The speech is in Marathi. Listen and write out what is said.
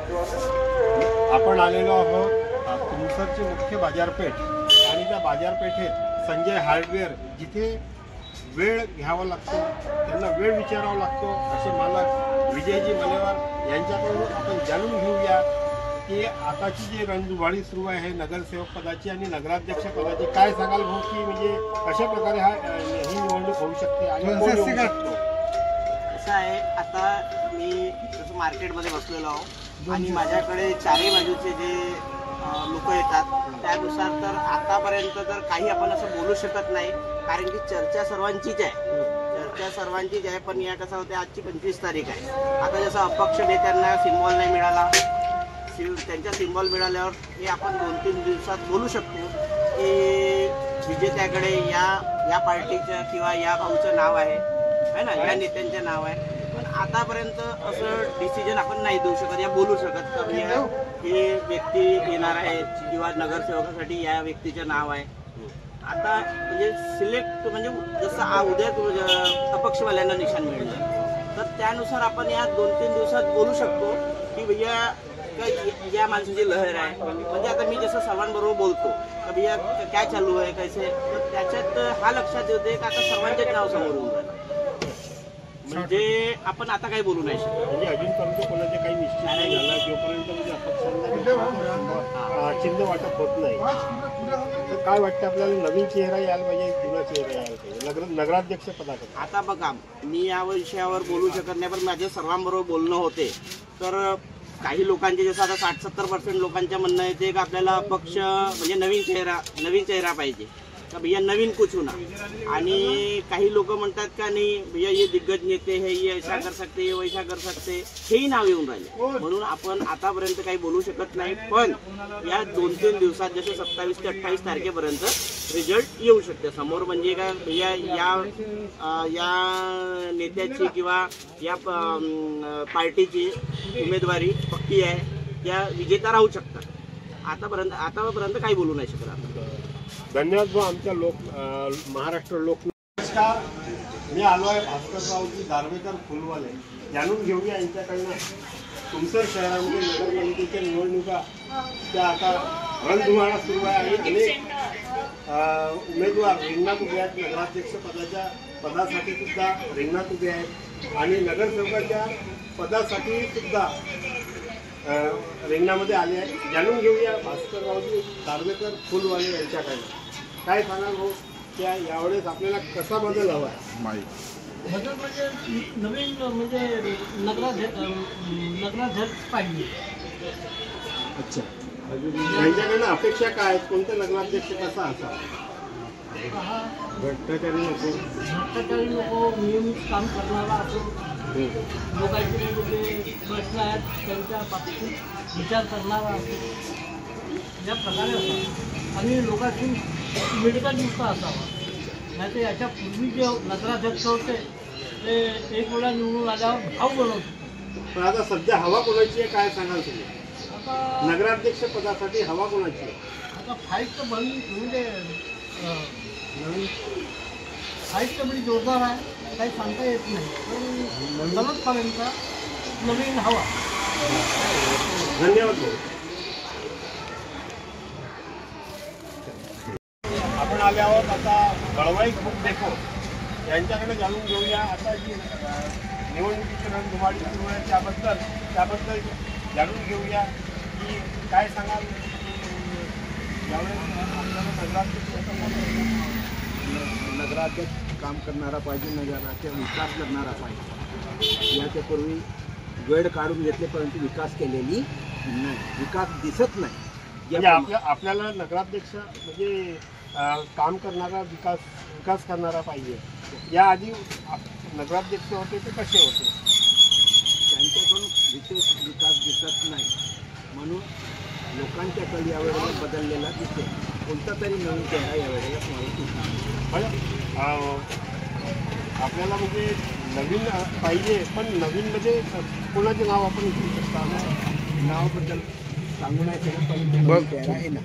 आपण आलेलो आहोत तुमसरची मुख्य बाजारपेठ आणि त्या बाजारपेठेत संजय हार्डवेअर जिथे वेळ घ्यावा लागतो, त्यांना वेळ विचारावा लागतो, असे मालक विजयजी मलेवार यांच्याकडून आपण जाणून घेऊया की आताची जी रणधुमाळी सुरू आहे नगरसेवक पदाची आणि नगराध्यक्ष पदाची, काय सांगाल भाऊ की म्हणजे कशा प्रकारे ही निवडणूक होऊ शकते आणि कोण होऊ शकतो? असं आहे, आता मी जसं मार्केटमध्ये बसलेलो आहो आणि माझ्याकडे चारही बाजूचे जे लोक येतात त्यानुसार तर आतापर्यंत तर काही आपण असं बोलू शकत नाही, कारण की चर्चा सर्वांचीच आहे. पण या कसं होते, आजची 25 तारीख आहे. आता जसं अपक्ष नेत्यांना सिम्बॉल नाही मिळाला, त्यांच्या सिम्बॉल मिळाल्यावर हे आपण 2-3 दिवसात बोलू शकतो की विजेत्याकडे या पार्टीचं किंवा या भाऊचं नाव आहे ना, या नेत्यांचं नाव आहे. पण आतापर्यंत असं डिसिजन आपण नाही देऊ शकत या बोलू शकत की हे व्यक्ती येणार आहे किंवा नगरसेवकासाठी या व्यक्तीचं नाव आहे. आता म्हणजे सिलेक्ट म्हणजे जसं उद्या अपक्षवाल्यांना निशाण मिळलं तर त्यानुसार आपण या 2-3 दिवसात बोलू शकतो की भैया या माणसाची लहर आहे. म्हणजे आता मी जसं सर्वांबरोबर बोलतो तर भैया काय चालू आहे कैसे, तर त्याच्यात हा लक्षात येते का आता सर्वांचेच नाव समोर येऊन राहिलं, म्हणजे आपण आता काही बोलू नाही शकत. म्हणजे अजूनपर्यंत कोणाचे काही निश्चित नाही झाला, जोपर्यंत म्हणजे अपक्षांना चिन्ह वाटप होत नाही. तर काय वाटतं आपल्याला, नवीन चेहरा यायला पाहिजे, जुना चेहरा यायला पाहिजे नगराध्यक्ष पदाकडे? आता बघा, मी या विषयावर बोलू शकत नाही, पण माझे सर्वांबरोबर बोलणं होते तर काही लोकांचे जसं आता 60-70% लोकांच्या म्हणणं येते की आपल्याला पक्ष म्हणजे नवीन चेहरा पाहिजे का भैया नवीन कुछ होना. आणि काही लोक म्हणतात का नाही भैया ये दिग्गज नेते है, ये ऐसा कर सकते, ये वैसा कर सकते, हेही नाव येऊन राहिले. म्हणून आपण आतापर्यंत काही बोलू शकत नाही. पण या 2-3 दिवसात जसे 27 ते 28 तारखेपर्यंत रिझल्ट येऊ शकते समोर. म्हणजे काय भैया या नेत्याची किंवा या पार्टीची उमेदवारी पक्की आहे, त्या विजेता राहू शकतात. आतापर्यंत काही बोलू नाही शकत आपण. धन्यवाद भाऊ. आमच्या महाराष्ट्र लोक नमस्कार, मी आलो आहे भास्कररावजी दार्वेकर फुलवाले. जाणून घेऊया यांच्याकडनं तुमसर शहरामध्ये नगरपालिकेच्या निवडणुका त्या आता रणधुमाळा सुरू आहे आणि अनेक उमेदवार रिंगणात उभे आहेत. नगराध्यक्ष पदासाठी सुद्धा रिंगणात उभे आहेत आणि नगरसेवकाच्या पदासाठी सुद्धा रिंगणामध्ये आले आहेत. जाणून घेऊया भास्कररावजी दार्वेकर फुलवाले यांच्याकडनं. काय सांगाल भाऊ, त्या यावेळेस आपल्याला कसा बदल हवा आहे? बदल म्हणजे नवीन म्हणजे नगराध्यक्ष पाहिजे. अच्छा, यांच्याकडनं अपेक्षा काय आहेत? कोणते नगराध्यक्ष कसा असावा? भ्रष्टाचारी नको, नियमित काम करणारा असो, लोकांचे जे प्रश्न आहेत त्यांच्या बाबतीत विचार करणारा असो, या प्रकारे असावा आणि लोकांची मिळकतयुक्त असावा. नाही तर याच्यापूर्वी जे नगराध्यक्ष होते ते एक वेळा निवडून आल्यावर भाव बनवतो. पण आता सध्या हवा कोणाची आहे काय सांगाल तुम्ही? आता नगराध्यक्ष पदासाठी हवा कोणाची आहे? आता फाईट तर म्हणजे फाईट तर म्हणजे जोरदार आहे, काही सांगता येत नाही. पण नव्वदपर्यंत नवीन हवा. धन्यवाद भाऊ. आपण आले आहोत आता बळवाई बुक डेपो यांच्याकडे जाणून घेऊया आता जी निवडणुकीची रणधुमाळी सुरू आहे त्याबद्दल जाणून घेऊया की काय सांगाल यावेळेस आपल्याला नगराध्यक्ष काम करणारा पाहिजे, नगराचा विकास करणारा पाहिजे. याच्यापूर्वी वेळ काढून घेतले परंतु विकास केलेली नाही, विकास दिसत नाही. म्हणजे आपल्याला नगराध्यक्ष म्हणजे काम करणारा विकास करणारा पाहिजे. याआधी नगराध्यक्ष होते ते कसे होते? त्यांच्याकडून विशेष विकास दिसत नाही, म्हणून लोकांच्या कल यावेळेला बदललेला दिसते. कोणता तरी नवीन चेहरा यावेळेला आपल्याला म्हणजे नवीन पाहिजे. पण नवीन म्हणजे कोणाचे नाव आपण घेऊ शकता? नावाबद्दल सांगू नाही शकत, पण चेहरा आहे ना.